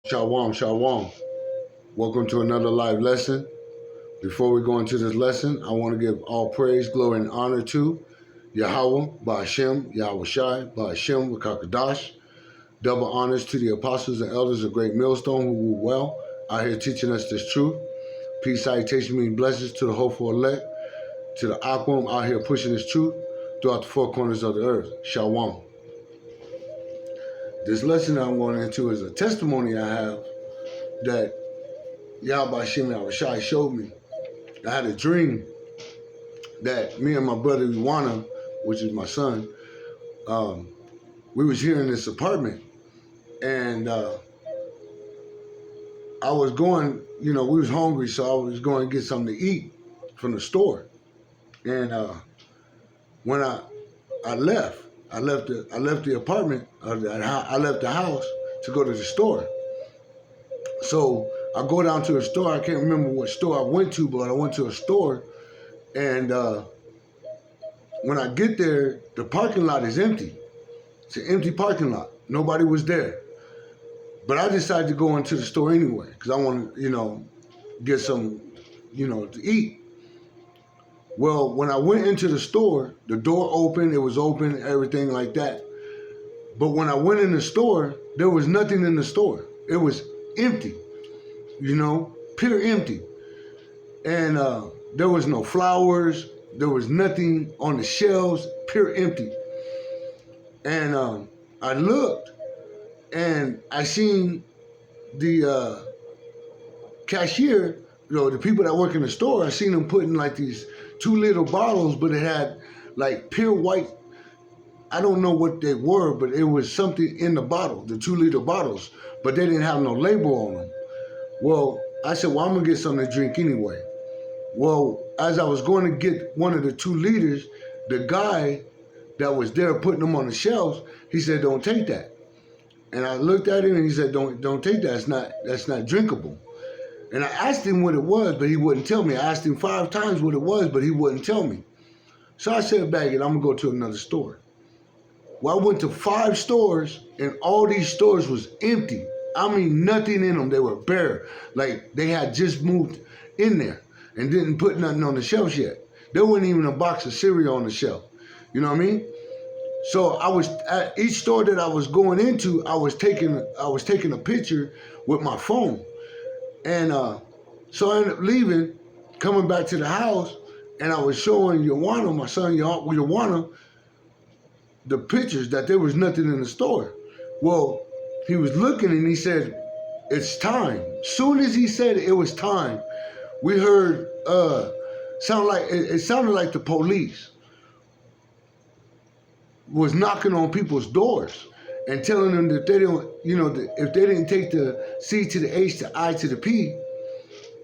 Shalom, shalom. Welcome to another live lesson. Before we go into this lesson, I want to give all praise, glory, and honor to Yahweh, Ba'ashem, Yahweh Shai, Ba'ashem, Wakakadash. Double honors to the apostles and elders of Great Millstone who rule well, out here teaching us this truth. Peace, salutation, mean blessings to the hopeful elect, to the Akwam out here pushing this truth throughout the four corners of the earth. Shalom. This lesson I'm going into is a testimony I have that Yahweh Shem Yahweh Shai showed me. I had a dream that me and my brother Iwana, which is my son, we was here in this apartment, and I was going, we was hungry, so I was going to get something to eat from the store. And when I left the apartment, I left the house to go to the store. So I go down to a store. I can't remember what store I went to, but I went to a store, and when I get there, the parking lot is empty. It's an empty parking lot. Nobody was there. But I decided to go into the store anyway because I want to, get some, to eat. Well, when I went into the store, the door opened, it was open, everything like that. But when I went in the store, there was nothing in the store. It was empty, pure empty. And there was no flowers, there was nothing on the shelves, pure empty. And I looked and I seen the cashier, the people that work in the store, I seen them putting like these 2 little bottles, but it had like pure white. I don't know what they were, but it was something in the bottle, the 2 liter bottles, but they didn't have no label on them. Well, I said, well, I'm gonna get something to drink anyway. Well, as I was going to get one of the 2 liters, the guy that was there putting them on the shelves, he said, don't take that. And I looked at him and he said, don't take that, that's not drinkable. And I asked him what it was, but he wouldn't tell me. I asked him 5 times what it was, but he wouldn't tell me. So I said, bag it, I'm gonna go to another store. Well, I went to 5 stores, and all these stores was empty. I mean, nothing in them. They were bare. Like they had just moved in there and didn't put nothing on the shelves yet. There wasn't even a box of cereal on the shelf. You know what I mean? So I was at each store that I was going into, I was taking a picture with my phone. And so I ended up leaving, coming back to the house, and I was showing Yawana, my son Yawana, the pictures that there was nothing in the store. Well, he was looking and he said, it's time. Soon as he said it was time, we heard it sounded like the police was knocking on people's doors and telling them that they don't, if they didn't take the C to the H to I to the P,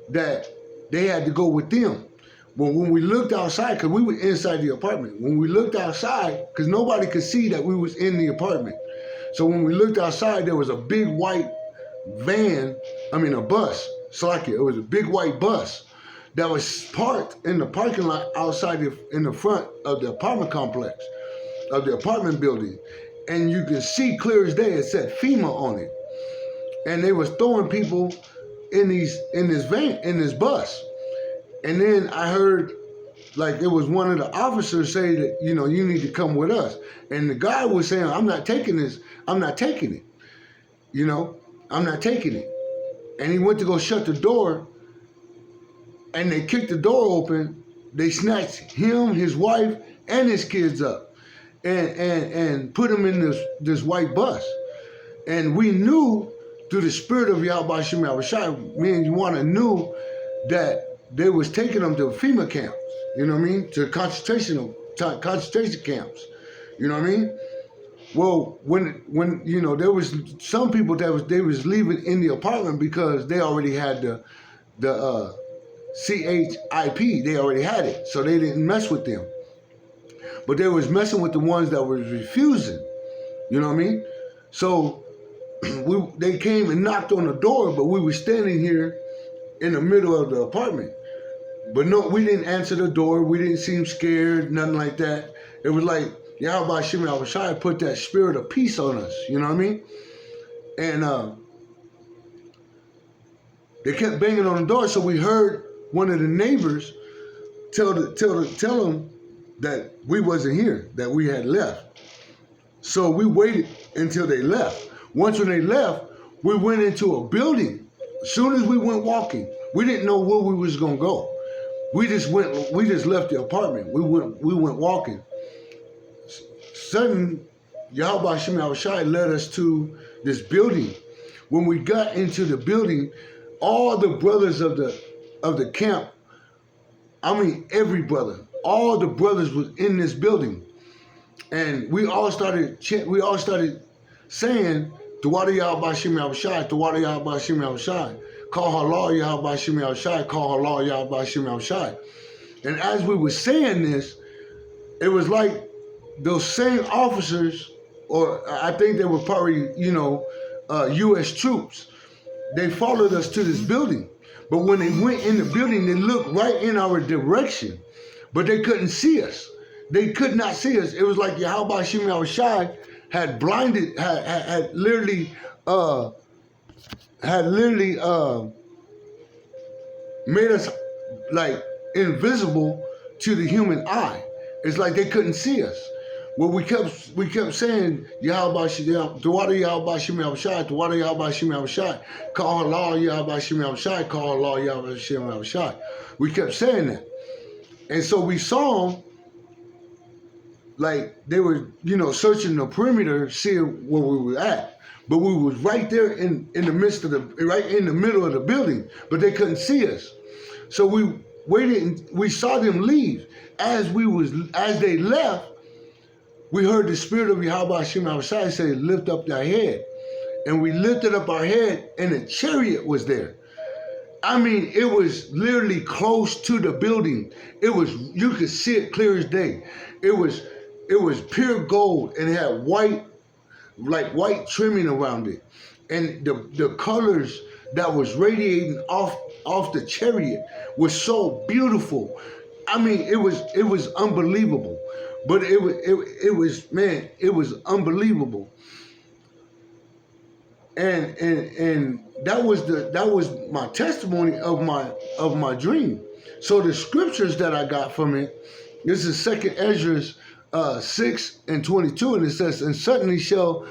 that they had to go with them. But when we looked outside, because we were inside the apartment, when we looked outside, because nobody could see that we was in the apartment. So when we looked outside, there was a big white a bus, Slakia. It was a big white bus that was parked in the parking lot outside in the front of the apartment complex, of the apartment building. And you can see clear as day, it said FEMA on it. And they was throwing people in this bus. And then I heard, like, it was one of the officers say that, you need to come with us. And the guy was saying, I'm not taking this. I'm not taking it. I'm not taking it. And he went to go shut the door, and they kicked the door open. They snatched him, his wife, and his kids up and put them in this white bus. And we knew through the spirit of Yahweh Shem Yahweh Shai, me and Yawana knew that they was taking them to FEMA camps, to concentration camps, Well, when there was some people they was leaving in the apartment because they already had the CHIP, they already had it, so they didn't mess with them. But they was messing with the ones that was refusing, So they came and knocked on the door, but we were standing here in the middle of the apartment. But no, we didn't answer the door. We didn't seem scared, nothing like that. It was like Yahweh Shem Yahweh Shai put that spirit of peace on us, you know what I mean? And They kept banging on the door, so we heard one of the neighbors tell them that we wasn't here, that we had left. So we waited until they left. Once when they left, we went into a building. As soon as we went walking, we didn't know where we was gonna go. We just left the apartment. We went walking. Suddenly, Yahweh Shem Yahushai led us to this building. When we got into the building, all the brothers of the camp, I mean every brother, all the brothers was in this building. And we all started saying, Tawada Yahweh Shem Yahushai, Tawada Yahweh Shem Yahushai, call halal Yahweh Shem Yahushai, call halal Yahweh Shem Yahushai. And as we were saying this, it was like those same officers, or I think they were probably, U.S. troops, they followed us to this building. But when they went in the building, they looked right in our direction, but they couldn't see us. They could not see us. It was like Yahweh Shem Yahushai had blinded, had literally made us like invisible to the human eye. It's like they couldn't see us. Well, we kept saying Yahweh Shem Yahushai, Tawada Yahweh Shem Yahushai, call halal Yahweh Shem Yahushai, call halal Yahweh Shem Yahushai. We kept saying that, and so we saw them like they were, searching the perimeter, seeing where we were at. But we was right there in the midst of right in the middle of the building, but they couldn't see us. So we waited and we saw them leave. As they left, we heard the spirit of Yahweh Shem Yahushai say, lift up thy head. And we lifted up our head and a chariot was there. I mean, it was literally close to the building. You could see it clear as day. It was pure gold and it had white trimming around it. And the colors that was radiating off the chariot was so beautiful. I mean, it was unbelievable. But it was unbelievable. And that was my testimony of my dream. So the scriptures that I got from it, this is 2nd Ezra 6:22, and it says, and suddenly shall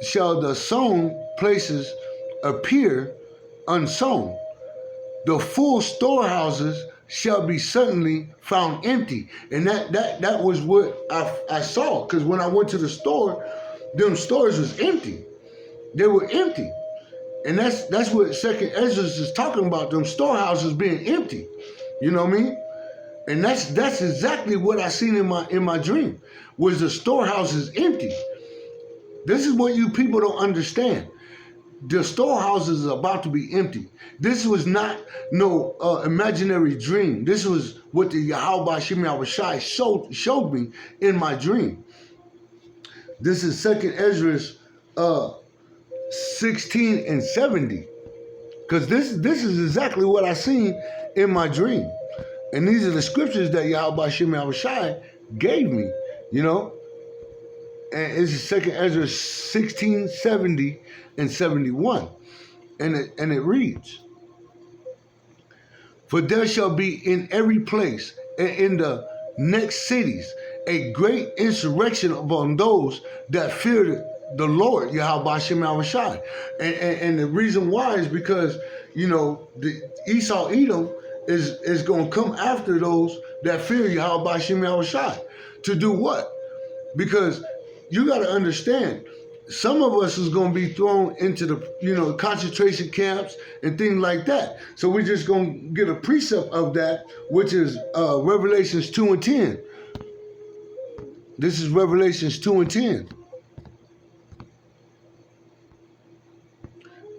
the sown places appear unsown. The full storehouses shall be suddenly found empty. And that was what I saw. Because when I went to the store, them stores was empty. They were empty. And that's what 2nd Ezra is talking about, them storehouses being empty. You know what I mean? And that's exactly what I seen in my dream, was the storehouses empty. This is what you people don't understand. The storehouses is about to be empty. This was not no imaginary dream. This was what the Yahweh Shem Yahushai showed me in my dream. This is 2nd Ezra 16:70. Because this is exactly what I seen in my dream. And these are the scriptures that Yahweh Shem Yahushai gave me, And it's 2nd Ezra 16:70 and 71. And it reads, for there shall be in every place and in the next cities a great insurrection upon those that fear the Lord, Yahweh Shem Yahushai. And the reason why is because, the Esau Edom is going to come after those that fear Yahweh Shem Yahushai. To do what? Because you got to understand, some of us is going to be thrown into the, concentration camps and things like that. So we're just going to get a precept of that, which is Revelations 2:10. This is Revelations 2:10.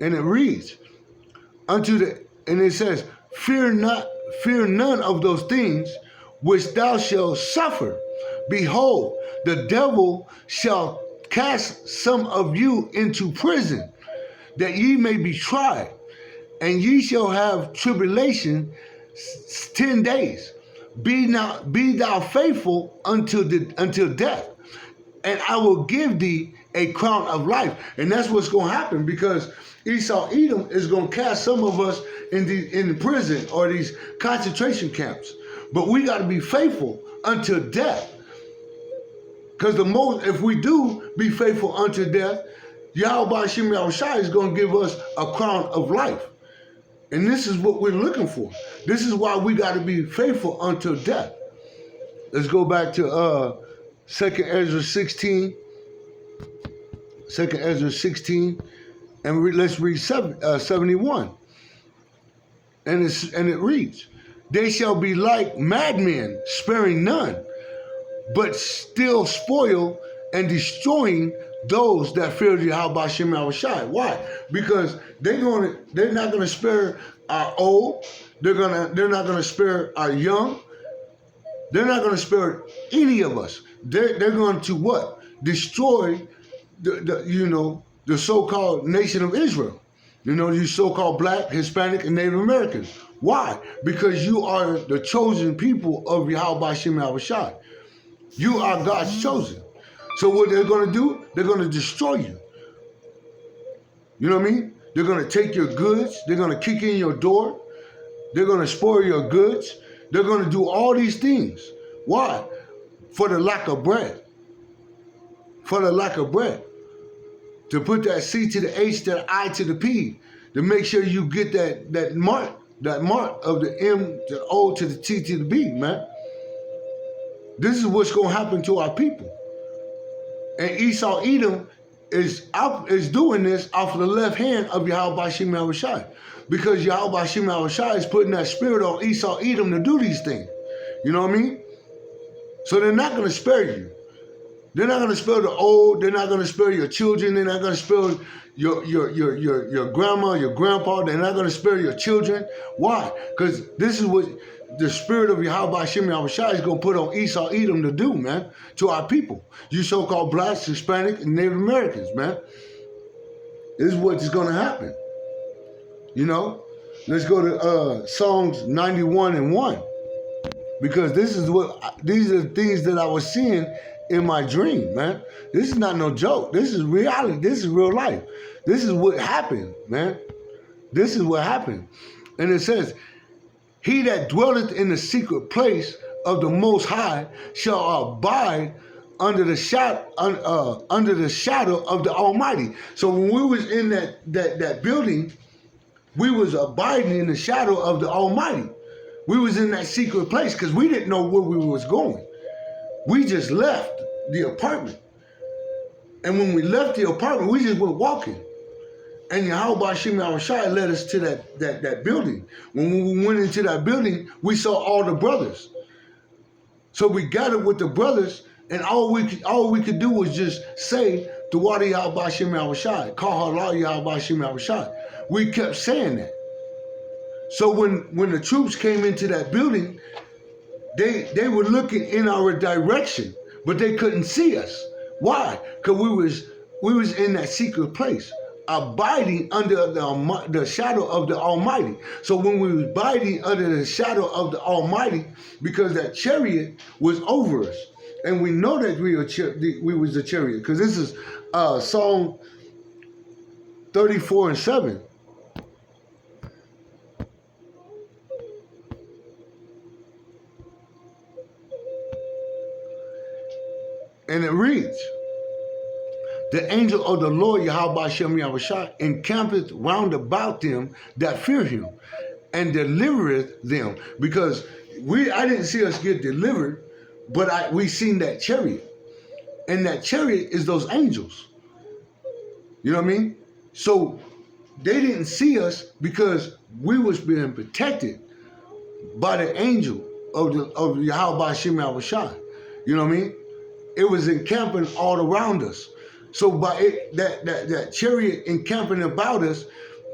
And it reads, and it says, fear none of those things which thou shalt suffer. Behold, the devil shall cast some of you into prison, that ye may be tried, and ye shall have tribulation 10 days. Be thou faithful until death, and I will give thee a crown of life. And that's what's going to happen, because Esau Edom is going to cast some of us in prison or these concentration camps. But we got to be faithful until death. Because if we do be faithful unto death, Yahweh Hashem Yahushua is going to give us a crown of life. And this is what we're looking for. This is why we got to be faithful until death. Let's go back to 2 Ezra 16. 2 Ezra 16. And let's read 71. And it reads, they shall be like madmen, sparing none, but still spoil and destroying those that fear Yahweh Hashem Yahushua. Why? Because they're not gonna spare our old. They're not gonna spare our young. They're not gonna spare any of us. They're going to what? Destroy the so-called nation of Israel. You so-called Black, Hispanic, and Native Americans. Why? Because you are the chosen people of Yahweh Hashem Yahushua. You are God's chosen. So what they're going to do, they're going to destroy you. You know what I mean? They're going to take your goods. They're going to kick in your door. They're going to spoil your goods. They're going to do all these things. Why? For the lack of bread. For the lack of bread. To put that C to the H to the I to the P. To make sure you get that mark of the M to the O to the T to the B, man. This is what's going to happen to our people. And Esau Edom is doing this off of the left hand of Yahweh Hashem Yahushua. Because Yahweh Hashem Yahushua is putting that spirit on Esau Edom to do these things. You know what I mean? So they're not going to spare you. They're not going to spare the old. They're not going to spare your children. They're not going to spare your grandma, your grandpa. They're not going to spare your children. Why? Because this is what the spirit of Yahweh Hashem Yahushua is going to put on Esau Edom to do, man, to our people. You so-called Blacks, Hispanic, and Native Americans, man. This is what's going to happen. Let's go to Psalms 91:1. Because these are the things that I was seeing in my dream, man. This is not no joke. This is reality. This is real life. This is what happened, man. This is what happened. And it says, he that dwelleth in the secret place of the Most High shall abide under the shadow of the Almighty. So when we was in that building, we was abiding in the shadow of the Almighty. We was in that secret place because we didn't know where we was going. We just left the apartment. And when we left the apartment, we just went walking. And Yahweh Hashem Yahushua led us to that building. When we went into that building, we saw all the brothers. So we gathered with the brothers, and all we could do was just say, Tawadi Yahweh Hashem Yahushua, call Allah Yahweh Hashem Yahushua. We kept saying that. So when the troops came into that building, they were looking in our direction, but they couldn't see us. Why? Because we was in that secret place, abiding under the shadow of the Almighty. So when we was abiding under the shadow of the Almighty, because that chariot was over us, and we know that we was the chariot, because this is Psalm 34:7. And it reads, the angel of the Lord Yahweh Hashem Yahushua encampeth round about them that fear him, and delivereth them. Because I didn't see us get delivered, but we seen that chariot. And that chariot is those angels. You know what I mean? So they didn't see us because we was being protected by the angel of Yahweh Hashem Yahushua. You know what I mean? It was encamping all around us. So by that chariot encamping about us,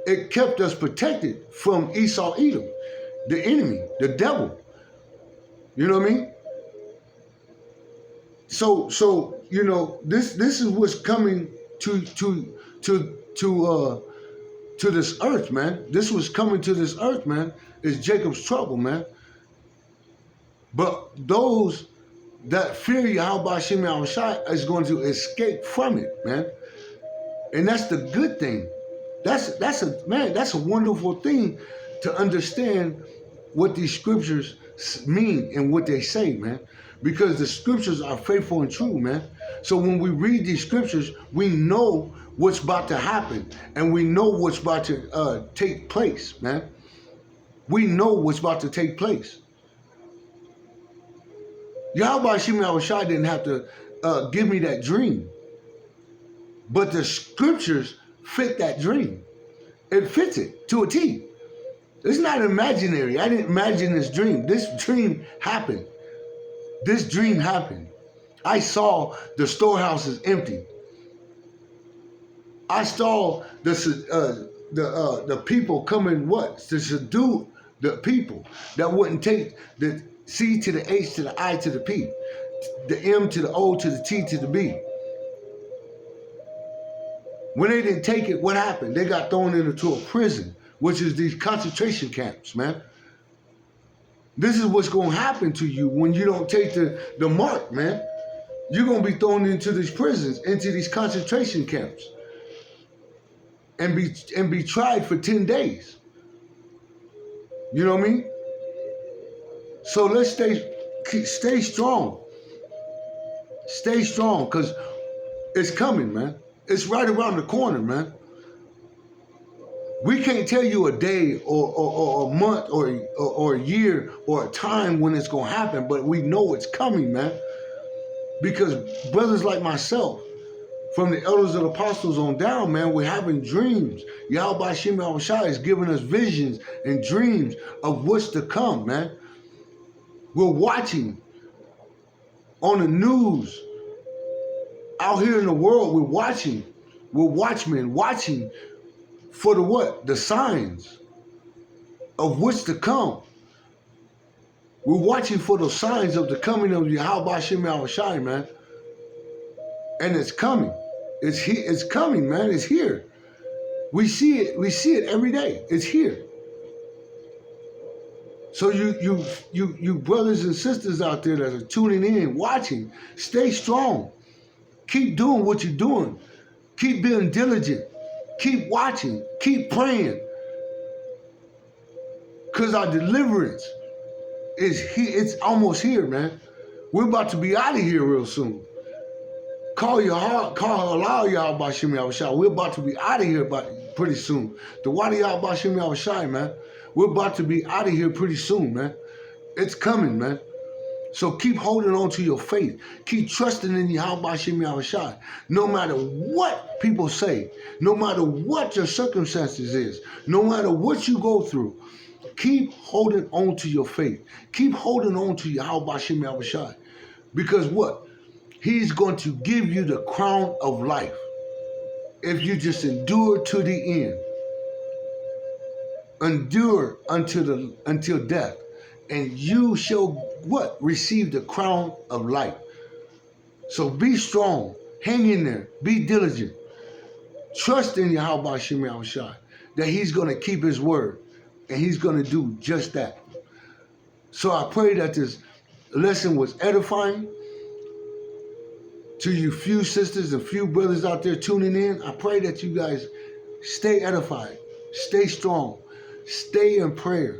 it kept us protected from Esau Edom, the enemy, the devil. You know what I mean? So this is what's coming to this earth, man. This was coming to this earth, man. Is Jacob's trouble, man. But those that fear Yahweh Hashem Yahushua is going to escape from it, man. And that's the good thing. That's a wonderful thing to understand what these scriptures mean and what they say, man. Because the scriptures are faithful and true, man. So when we read these scriptures, we know what's about to happen, and we know what's about to take place, man. We know what's about to take place. Yahweh Hashem Yahushua didn't have to give me that dream, but the scriptures fit that dream. It fits it to a T. It's not imaginary. I didn't imagine this dream. This dream happened. This dream happened. I saw the storehouses empty. I saw the people coming to subdue the people that wouldn't take the C to the H to the I to the P, the M to the O to the T to the B. When they didn't take it, what happened? They got thrown into a prison, which is these concentration camps, man. This is what's going to happen to you when you don't take the mark, man. You're going to be thrown into these prisons, into these concentration camps, and be tried for 10 days. You know what I mean? So let's stay strong. Stay strong, because it's coming, man. It's right around the corner, man. We can't tell you a day or a month or a year or a time when it's going to happen, but we know it's coming, man. Because brothers like myself, from the elders of the apostles on down, man, we're having dreams. Yahweh Hashem Yahushua is giving us visions and dreams of what's to come, man. We're watching on the news. Out here in the world, we're watching. We're watchmen watching for the what? The signs of what's to come. We're watching for the signs of the coming of Yahweh Hashem Yahushua, man. And it's coming. It's coming, man. It's here. We see it. We see it every day. It's here. So you brothers and sisters out there that are tuning in, watching, stay strong. Keep doing what you're doing. Keep being diligent. Keep watching. Keep praying. Because our deliverance is here. It's almost here, man. We're about to be out of here real soon. Call Allah Yahweh Hashem Yahushua. We're about to be out of here pretty soon. The Wadi Yahweh Hashem Yahushua, man. We're about to be out of here pretty soon, man. It's coming, man. So keep holding on to your faith. Keep trusting in Yahweh Hashem Yahushua. No matter what people say, no matter what your circumstances is, no matter what you go through, keep holding on to your faith. Keep holding on to Yahweh Hashem Yahushua. Because what? He's going to give you the crown of life if you just endure to the end. Endure until death. And you shall what? Receive the crown of life. So be strong. Hang in there. Be diligent. Trust in Yahweh Hashem Yahushua that he's going to keep his word. And he's going to do just that. So I pray that this lesson was edifying to you few sisters and few brothers out there tuning in. I pray that you guys stay edified. Stay strong. Stay in prayer.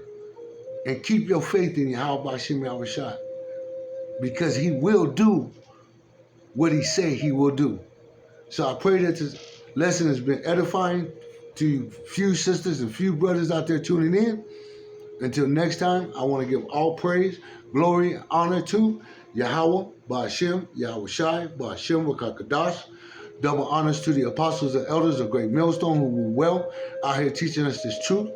And keep your faith in Yahweh Hashem Yahushua, because he will do what he say he will do. So I pray that this lesson has been edifying to you few sisters and few brothers out there tuning in. Until next time, I want to give all praise, glory, honor to Yahweh, Ba'ashem, Yahushai, Ba'ashem, Wakakadash. Double honors to the apostles and elders of Great Millstone who were well out here teaching us this truth.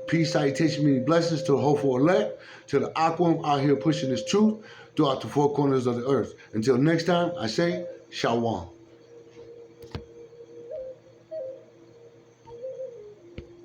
Peace, salutation, many blessings to the hopeful elect, to the Aquam out here pushing this truth throughout the four corners of the earth. Until next time, I say, Shalom.